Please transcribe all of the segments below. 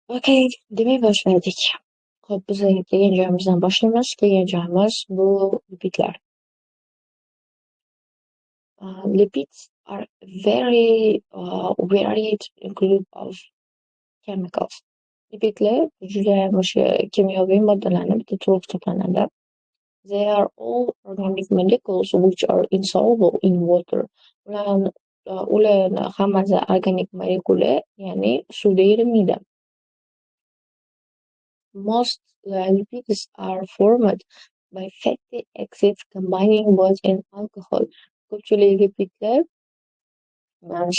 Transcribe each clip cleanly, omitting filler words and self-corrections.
Okay, demak boshladik. Ho'p, biz kelgan joyimizdan boshlaymiz. Kelgan joyimiz bu lipidlar. Lipids are very varied group of chemicals. Lipidlar judayam o'sha kimyoviy moddalarni bitta to'liq hisoblanadi. They are all organic molecules which are insoluble in water. Ularni hammasi organik molekula, ya'ni suvda erimaydi. Most lipids are formed by fatty acids combining both in alcohol. Ko'pchilik lipidlar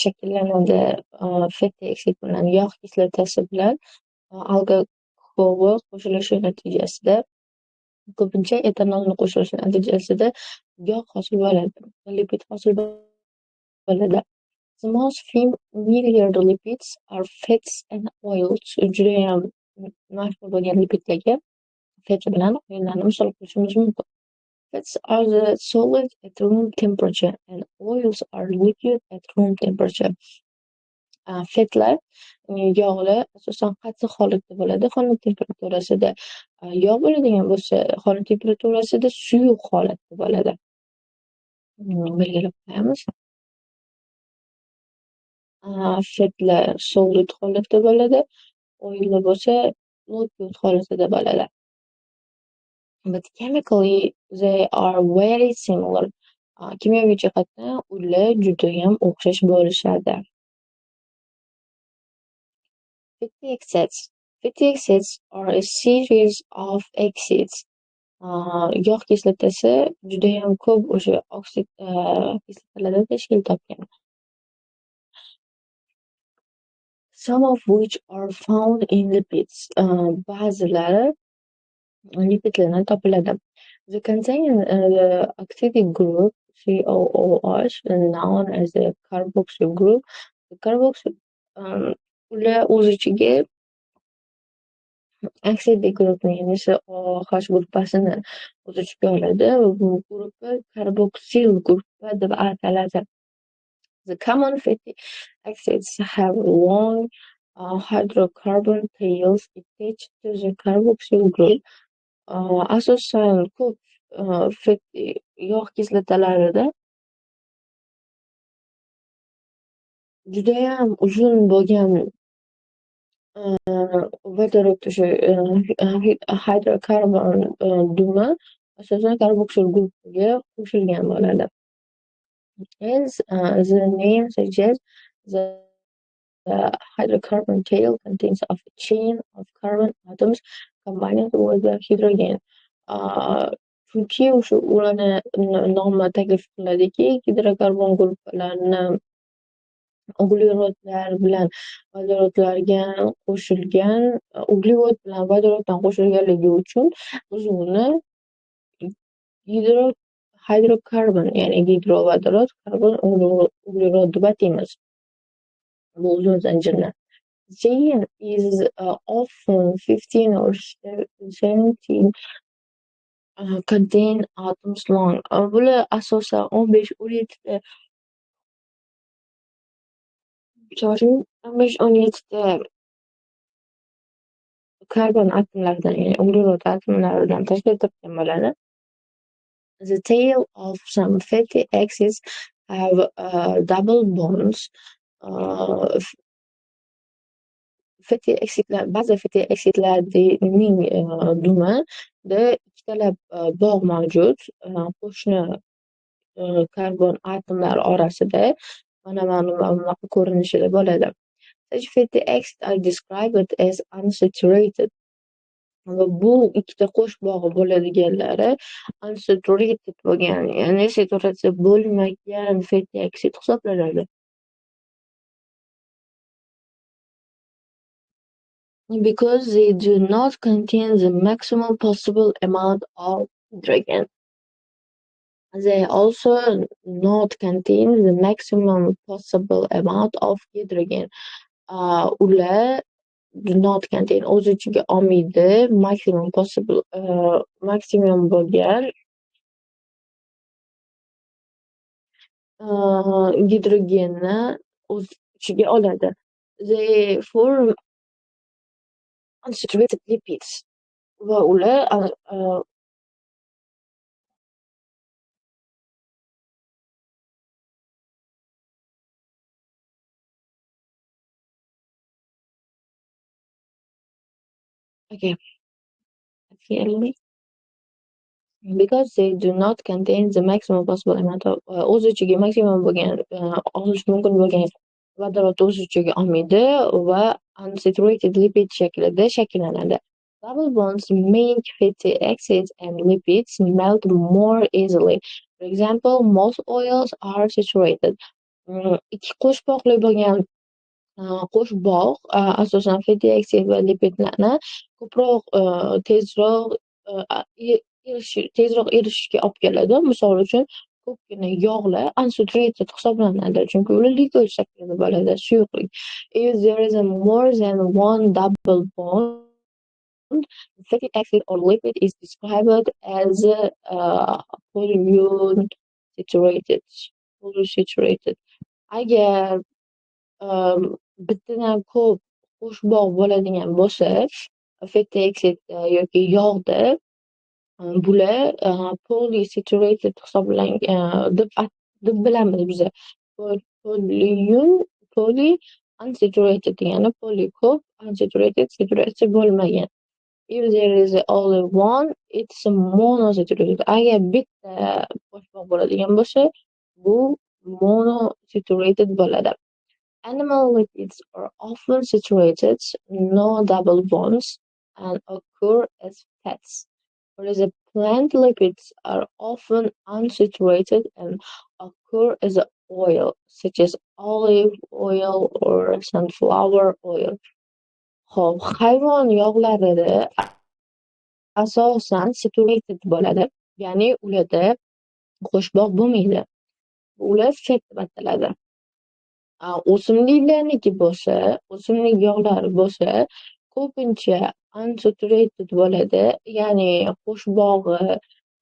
shakllanadi fatty acid bilan, yog' kislotasi bilan alkohol qo'shilishi natijasida, ko'pincha etanolni qo'shilishi natijasida yog' hosil bo'ladi, lipid hosil bo'ladi. The most familiar lipids are fats and oils. Judayam mashhur bo'lgan lipidlarga fat bilan oillarni misol qilishimiz mumkin. Fats are the solid at room temperature and oils are liquid at room temperature. Fatlar, yog'lar asosan qattiq holatda bo'ladi. Xona temperaturasida yog' bo'ladigan bo'lsa, xona temperaturasida suyuq holatda bo'ladi. Belgilab qo'yamiz. Fatlar solid holatda bo'ladi, oillar bo'lsa liquid holatida bo'ladi. But chemically they are very similar. Kimyoviy jihatdan ular judayam o'xshash bo'lishadi. Fatty acids. Fatty acids are a series of acids. Yog' kislotasi judayam ko'p o'sha oksid kislotalardan tashkil topgan. Some of which are found in lipids. Ba'zilari lipidlardan topiladi. They contain the acidic group COOH, known as the carboxyl group. The carboxyl ular o'z ichiga acidic guruhni, ya'ni OH gruppasini o'z ichiga oladi va bu gruppa karboksil gruppa deb ataladi. The common fatty acids have long hydrocarbon tails attached to the carboxyl group. Asosan ko'p fatty yog' kislotalarida judayam uzun bo'lgan vodorod o'sha hidrokarbon dumi asosan karboksil guruhiga qo'shilgan bo'ladi. As the name suggests, the hydrocarbon tail contains a chain of carbon atoms combined with the hydrogen. Chunki o'sha ularni nomi taklif qiladiki, hidrokarbon guruhlarini uglevodlar bilan vodorodlarga qo'shilgan, uglevod bilan vodoroddan qo'shilganligi uchun biz uni hidrokarbon, ya'ni gidrovodorod, karbon, uglerod deb ataymiz. Bu uzun zanjirni. Chain is often 15 or 17 contain atoms long. Bular asosan 15-17 ta 15-17 ta karbon atomlaridan, ya'ni uglerod atomlaridan tashkil topgan bo'ladi. The tail of some fatty acids have double bonds. Ba'zi fatty acidlarning dumida ikkitalab bog' mavjud qo'shni karbon atomlari orasida. Mana bunaqa ko'rinishida bo'ladi. Such fatty acids are described as unsaturated. Bu ikkita qo'sh bog'i bo'ladiganlari unsaturated bo'lgan, ya'ni saturatsiya bo'lmagan fatty acid hisoblanadi. Because they do not contain the maximum possible amount of hydrogen. They also not contain the maximum possible amount of hydrogen. Ular do not contain, o'z ichiga olmaydi maximum possible, maksimum bo'lgan gidrogenni o'z ichiga oladi. They form unsaturated lipids va ular okay, clearly because they do not contain the maximum possible amount of o'z ichiga maksimum bo'lgan olishi mumkin bo'lgan vodorod o'z ichiga olmaydi va unsaturated lipid shaklida shakllanadi. Double bonds make fatty acids and lipids melt more easily. For example, most oils are saturated. Ikki qo'sh bog'li bo'lgan qo'sh bog' asosan fatty acid va lipidlarni ko'proq tezroq erishishga olib keladi. Misol uchun, ko'pgina yog'lar unsaturated hisoblanadi, chunki ular likor shaklida bo'ladi, suyuqlik. If there is a more than one double bond, fatty acid or lipid is described as polyunsaturated. Polyunsaturated. Agar bittadan ko'p qo'sh bog' bo'ladigan bo'lsa, fatty acid yoki yog'da bular polysaturated hisoblangan deb bilamiz biza. Poly unsaturated degani poly ko'p, unsaturated saturatsiya bo'lmagan. If there is only one, it's monosaturated. Agar bitta qo'sh bog' bo'ladigan bo'lsa, bu monosaturated bo'ladi. Animal lipids are often saturated, no double bonds, and occur as fats. Whereas plant lipids are often unsaturated and occur as oil, such as olive oil or sunflower oil. Xo'p, hayvon yog'larida asosan saturated bo'ladi, ya'ni ularda qo'sh bog' bo'lmaydi. Ular fat deb ataladi. O'simliklarniki bo'lsa, o'simlik yog'lari bo'lsa, ko'pincha unsaturated bo'ladi, ya'ni qo'sh bog'i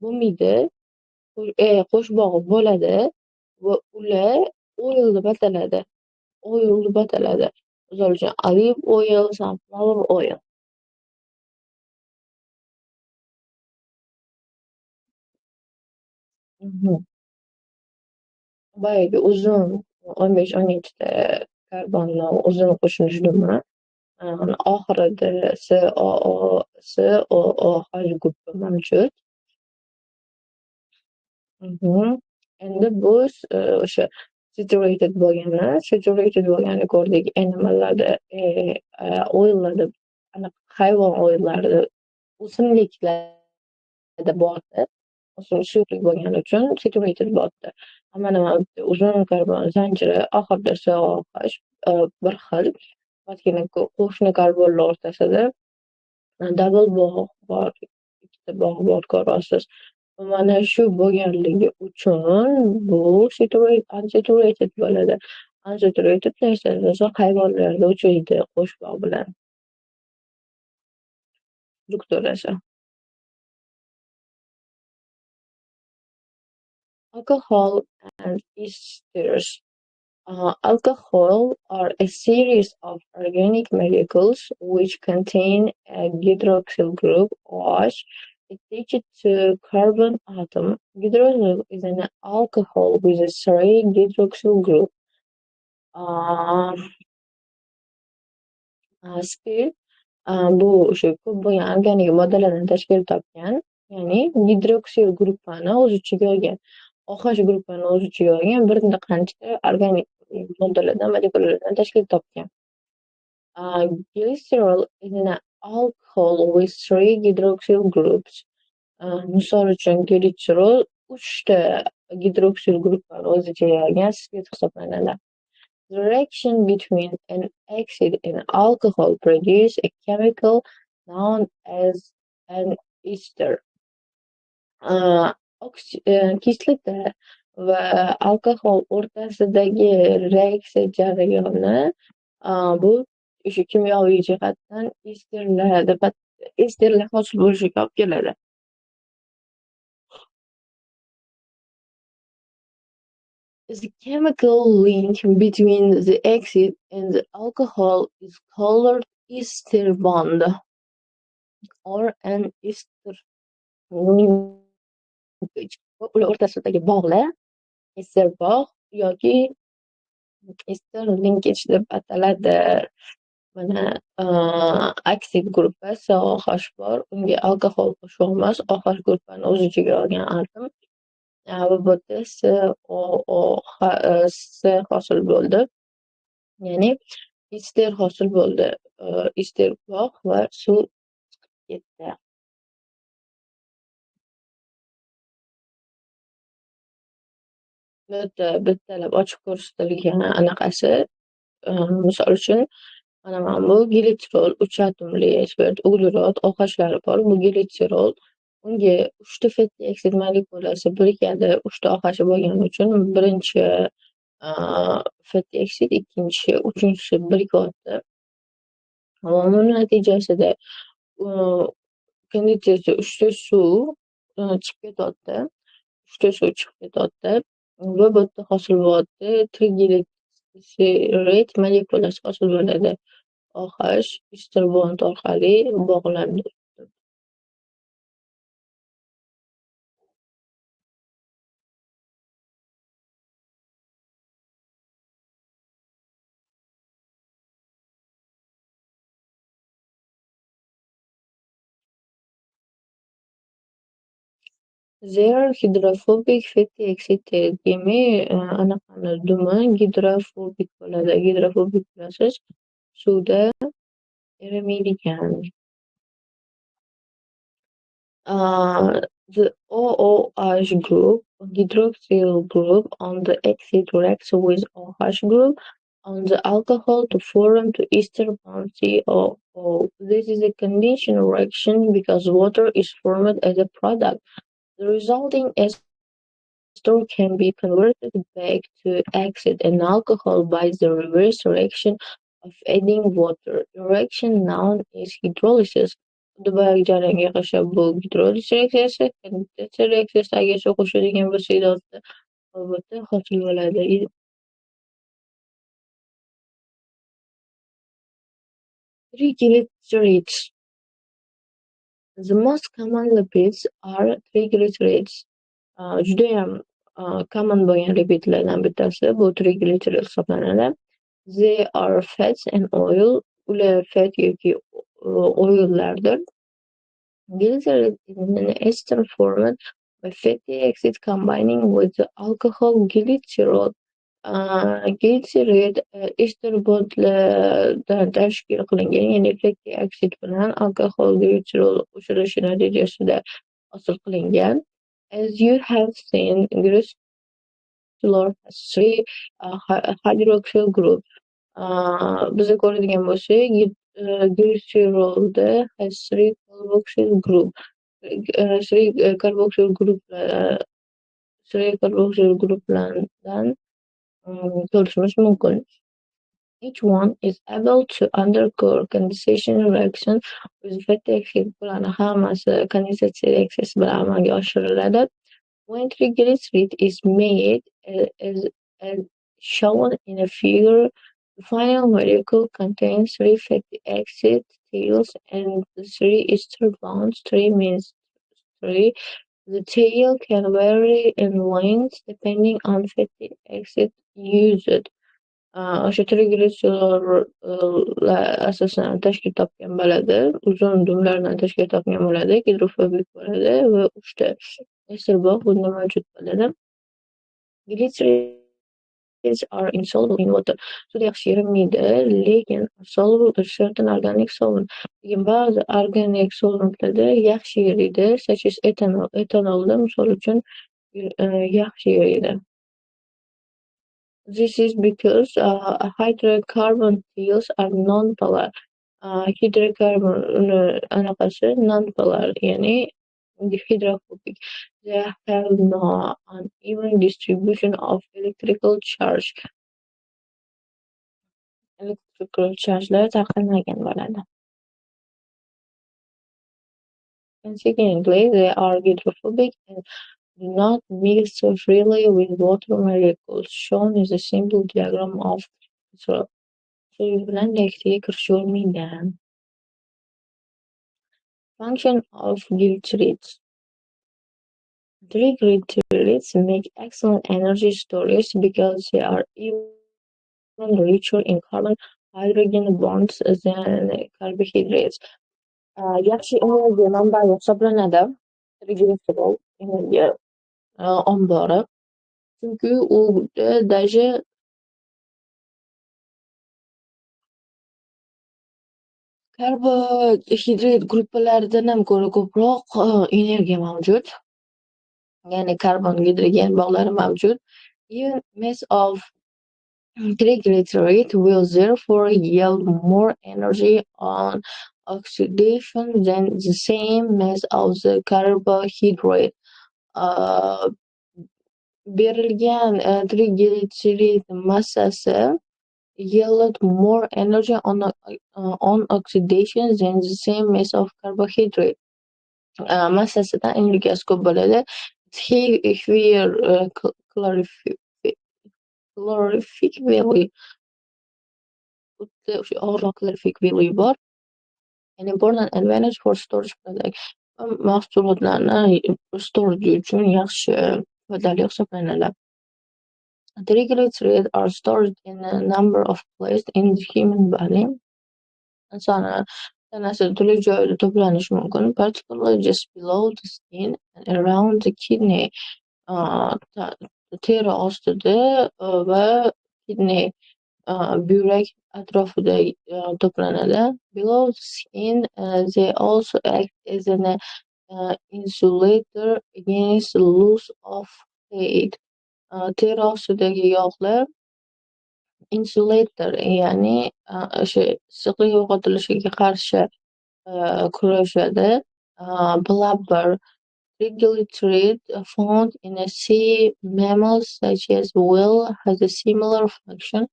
bo'lmaydi, qo'sh bog'i bo'ladi va ular oil deb ataladi. Oil deb ataladi. Misol uchun, olive oil, sunflower oil. Boyagi uzun 15-17 karbonni uzun qo'shilishimi? Oxirida SOOH guruhi mavjud. Endi biz o'sha saturated bo'lganini ko'rdik. Animallarda, oillarda, hayvon oillarida, o'simliklarda bordi. Suyuqlik bo'lgani uchun saturated bo'ldi. Mana uzun karbon zanjiri oxirida SOH bir xil. Faqatgina qo'shni karbonlar o'rtasida double bog' bor, ikkita bog' bor ko'rasiz. Mana shu bo'lganligi uchun bu unsaturated bo'ladi. Unsaturated esa hayvonlarda uchraydi qo'sh bog' bilan. Doktorasi. Alcohol and esters. Alcohol are a series of organic molecules which contain a hydroxyl group OH attached to carbon atom. Hydroxyl is an alcohol with a 3-hydroxyl group. Spirit bu o'sha ko'p bo'lgan organik moddalardan tashkil topgan, ya'ni gidroksil guruhini o'z ichiga olgan, OH guruhini o'z ichiga olgan bir qancha organik moddalardan, molekulalardan tashkil topgan. Glycerol is an alcohol with 3-hydroxyl groups. Misol uchun, glycerol 3 ta gidroksil guruhini o'z ichiga olgan spirit hisoblanadi. The reaction between an acid and alcohol produces a chemical known as an ester. Kislota va alkohol o'rtasidagi reaksiya jarayoni bu o'sha kimyoviy jihatdan esterlar hosil bo'lishiga olib keladi. The chemical link between the acid and the alcohol is called ester bond. or an ester linkage. Va ular o'rtasidagi bog'lar ester bog' yoki ester linkage deb ataladi. Mana, oksid gruppasi OH bor, unga alkohol qo'shilmas, OH gruppani o'z ichiga olgan atom. Va bu yerda SOOH hosil bo'ldi. Ya'ni ester hosil bo'ldi. Ester bog' va suv ketdi. Bu yerda bittalab ochiq ko'rsatilgan anaqasi, misol uchun mana bu glitserol 3 atomli spirт, uglerod, OH'lari bor. Bu glitserol. Unga 3 ta fatty oksid molekulasi birikadi. 3 ta OH bo'lgani uchun birinchi fatty oksid, ikkinchi, uchinchisi birikyapti. Va buning natijasida kondensatda 3 ta suv chiqib ketyapti. 3 ta suv chiqib ketyapti va bu yerda hosil bo'lyapti triglitserid molekulasi hosil bo'ladi. OH ester bond orqali bog'lanadi. They are hydrophobic fatty acid. Demak, anaqani dumi gidrofobik bo'ladi. Gidrofobik bilasiz, suvda erimaydigan. The OOH group, hydroxyl group on the acid reacts with OH group on the alcohol to form the ester bond COO. This is a conditional reaction because water is formed as a product. The resulting ester can be converted back to acid and alcohol by the reverse reaction of adding water. The reaction known as hydrolysis. Boyagi jarayonga o'xshab bu gidroliz reaksiyasi, kondensatsiya reaksiyasi agar suv qo'shiladigan bo'lsa idoatda albatta hosil bo'ladi. Triglycerides. The most common lipids are triglycerides. Judayam common bo'lgan lipidlardan bittasi bu triglycerid hisoblanadi. They are fats and oil. Ular fat yoki oillardir. Glycerin is an ester formed by fatty acid combining with the alcohol glycerol. Glycerid ester bondlardan tashkil qilingan, ya'ni fatty aksid bilan alkohol glycerol qo'shilishi natijasida hosil qilingan. As you have seen, glycerol has 3 hydroxyl group. Biza ko'radigan bo'lsak, glycerolda has 3 carboxyl group. 3 carboxyl gruplardan ko'rishimiz mumkin. Each one is able to undergo condensation reaction with fatty acid. Bularni hammasi kondensatsiya reaksiyasi bilan amalga oshiriladi. When triglyceride is made, as shown in a figure, the final molecule contains 3 fatty acid tails and 3 ester bonds. 3 means 3. The tail can vary in length depending on fatty acid used. O'sha triglyceridlar asosan tashkil topgan bo'ladi. Uzun dumlardan tashkil topgan bo'ladi, gidrofobik bo'ladi va 3 ta ester bog' bunda mavjud bo'ladi. Glycerides are insoluble in water. Suvda yaxshi erimaydi, lekin soluble in certain organic solvent. Lekin ba'zi organik solventlarda yaxshi eriydi, such as etanol. Etanolda misol uchun yaxshi eriydi. This is because hydrocarbon tails are non-polar. Hydrocarbon anaqasi non-polar, ya'ni hydrophobic. They have no uneven distribution of electrical charge. Electrical chargelar tarqalmagan bo'ladi. Consequently, they are hydrophobic and do not mix freely with water molecules. Shown is a simple diagram of suv bilan reaksiyaga kirishavermaydi. Function of glycerides. Triglycerides make excellent energy storage because they are even richer in carbon hydrogen bonds than carbohydrates. Yaxshi energiya manbai hisoblanadi triglitserol energiya ombori. Chunki u даже karbohidrat gruppalaridan ham ko'ra ko'proq energiya mavjud. Ya'ni karbon gidrogen bog'lari mavjud. Even mass of triglyceride will therefore yield more energy on oxidation than the same mass of the carbohydrate. Uh, Berilgan triglycerid massasi yield more energy on oxidation than the same mass of carbohydrate. Massasidan energiyasi ko'p bo'ladi. Heavier calorific value o'sha og'irroq calorific value bor. An important advantage for storage product. Mahsulotlarni storage uchun yaxshi foydali hisoblanadi. Triglycerides are stored in a number of places in the human body. Inson tanasida turli joyda to'planishi mumkin, particularly just below the skin and around the kidney. Teri ostida va kidney buyrak atrofida to'planadi. Below the skin, they also act as an insulator against loss of fluid. Teri ostidagi yog'lar insulator, ya'ni o'sha issiqlik yo'qotilishiga qarshi kurashadi. Blubber triglyceride found in sea mammals such as whale has a similar function,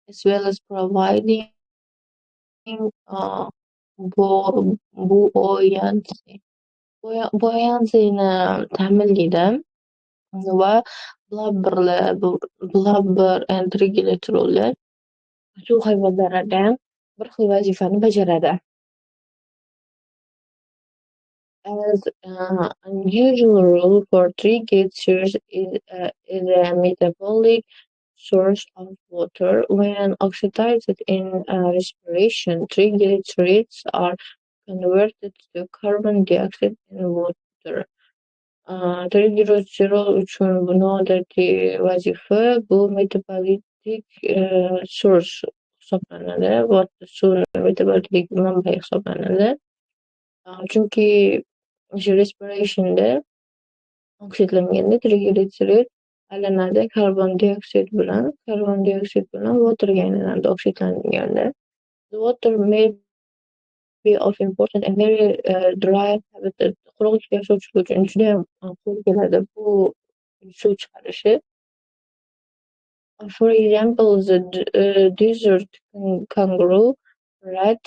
as well as providing buoyancy. Buoyancyni ta'minlaydi va blubber and triglyceridlar suv hayvonlarida bir xil vazifani bajaradi. As unusual rule for triglycerides is a metabolic source of water. When oxidized in respiration, triglycerides are converted to carbon dioxide and water. Triglycerol uchun noodatiy vazifa bu metabolik source hisoblanadi. Suvni metabolik manbai hisoblanadi. Chunki o'sha respirationda oksidlanganda triglycerid aylanadi carbon dioxide bilan waterga aylanadi oksidlanganda. The water may be of important and very dry habitat. Quruqlikda yashovchilar uchun juda ham qo'l keladi bu suv chiqarishi. For example, the desert kangaroo rat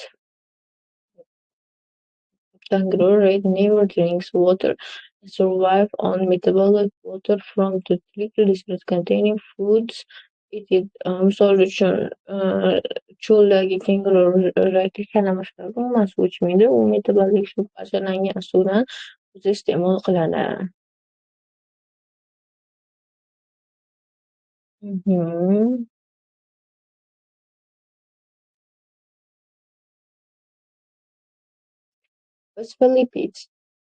never drinks water and survive on metabolic water from the triglycerides containing foods it eats. Misol uchun cho'ldagi kenguru ratga kalamushlar umuman suv ichmaydi. U metabolik suv parchalangan suvdan o'zi iste'mol qiladi. Phospholipids.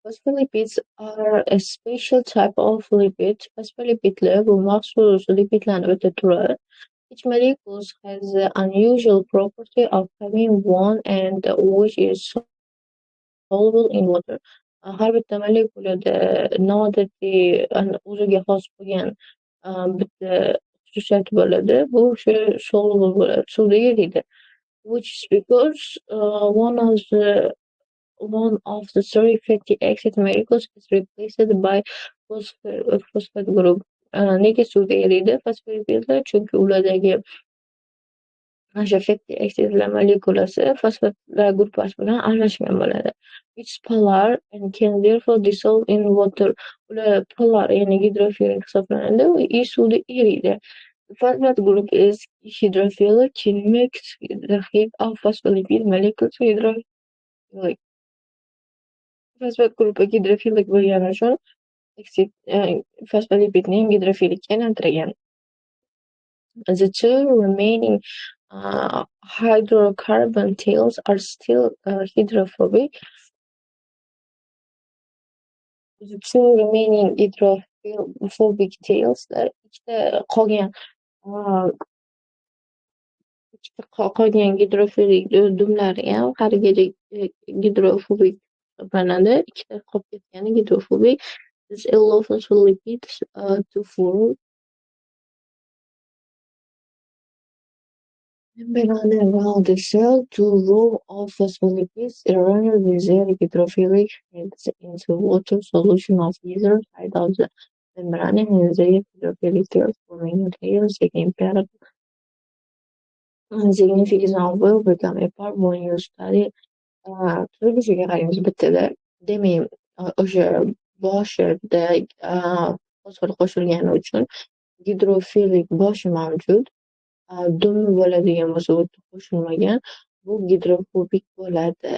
Phospholipids are a special type of lipid. Phospholipidlar bu maxsus lipidlarni o'ta turi. Each molecule has the unusual property of having one end which is soluble in water. Har bitta molekulada noodatiy o'ziga xos bo'lgan bitta xususiyati bo'ladi. Bu o'sha soluble bo'ladi, suvda eriydi. Which is because one of the three fatty acid molecules is replaced by phosphate group. Nega suvda eriydi fosfolipidlar? Chunki ulardagi o'sha fatty acidlar molekulasi fosfatlar gruppasi bilan aralashgan bo'ladi. It's polar and can therefore dissolve in water. Ular polar, ya'ni hidrofil hisoblanadi va suvda eriydi. The phosphate group is hydrophilic, can mix the heat of phospholipid molecules hydrophilic. Fosfat guruhi gidrofilik bo'lgani uchun fosfolipidni ham gidrofilikka aylantirgan. The two remaining hydrocarbon tails are still hydrophobic. The two remaining hydrophobic tails, ikkita qolgan gidrofilik dumlari ham qarigajak gidrofobik hisoblanadi. Ikkita qolib ketgani gidrofobik. This allows phospholipids to form membrane around the cell. Two rows of phospholipids arranged with their hydrophilic heads into water solution of either side of the membrane and their hydrophilic tails forming a tail second pair. Significant example become apart when you study turlishiga qaraymiz bittada. Demak, o'sha boshida fosfor qo'shilgani uchun gidrofilik boshi mavjud. Dumi bo'ladigan bo'lsa, u qo'shilmagan. Bu gidrofobik bo'ladi.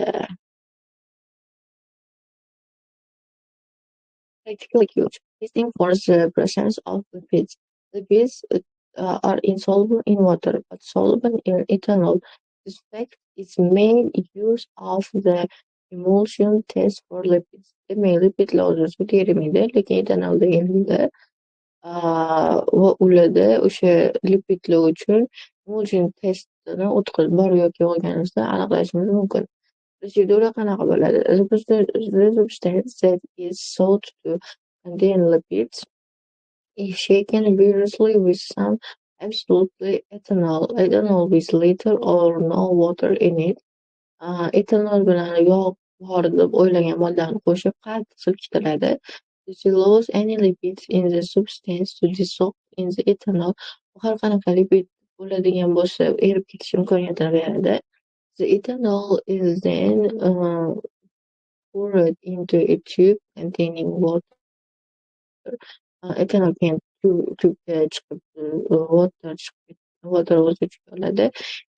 Practical use. Testing for the presence of lipids. Lipids are insoluble in water but soluble in ethanol. This fact is made use of the emulsion test for lipids. Demak, lipidlar o'zi suvda erimaydi, lekin etanol deganida va ularda o'sha lipidlar uchun emulsion testini o'tkazib borib yoki yo'qligini aniqlashimiz mumkin. Prosedura qanaqa bo'ladi? The substance that is sought to contain lipids is shaken vigorously with some absolutely ethanol with little or no water in it. Etanol bilan yog' bor deb o'ylagan moddani qo'shib qattiq silkitiladi. This allows any lipids in the substance to dissolve in the ethanol. Har qanaqa lipid bo'ladigan bo'lsa, erib ketish imkoniyatini beradi. The ethanol is then poured into a tube containing water. Ethanol keyin tubga chiqib water o'zi chiqib oladi.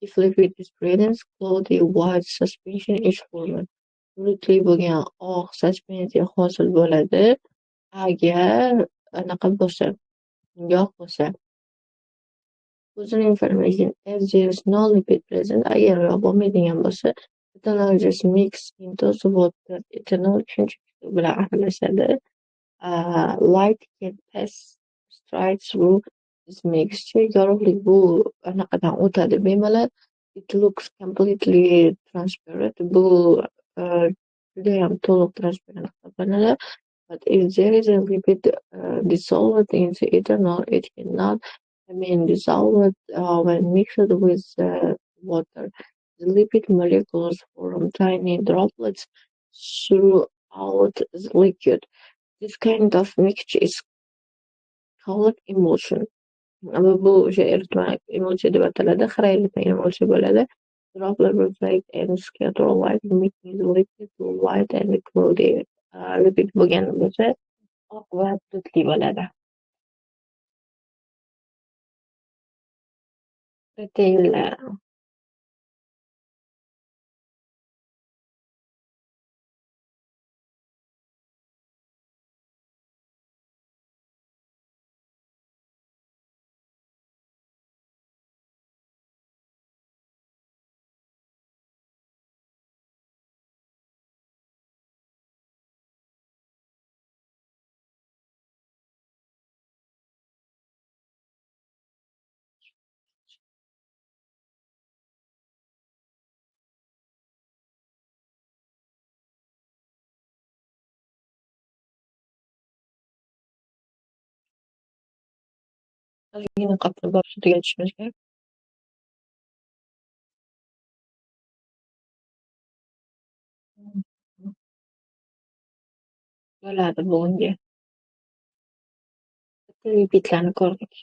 If liquid is present, cloudy white suspension is formed. Bulutli bo'lgan oq suspensiya hosil bo'ladi agar anaqa bo'lsa, yog' bo'lsa. Further information, as there is no lipid present, agar yog' bo'lmaydigan bo'lsa, ethanol just mix into the water. Ethanol shunchaki bilan aralashadi. Light can pass straight through this mixture. Yorug'lik bu anaqadan o'tadi bemalol. It looks completely transparent. Bu judayam to'liq transparent hisoblanadi. But if there is a lipid dissolved in the ethanol, it cannot remain dissolved when mixed with water. The lipid molecules form tiny droplets throughout the liquid. This kind of mixture is called emulsion. Bu o'sha eritma emulsiya deb ataladi. Xira eritma emulsiya bo'ladi. Droplet reflect and scatter light, making the liquid white and cloudy. Lipid bo'lgan bo'lsa, oq va bulutli bo'ladi. Proteinlar. Ozgina qopni borib sutiga tushimiz kerak. Bo'ladi bugunga. Bitta lipidlarni ko'rdik.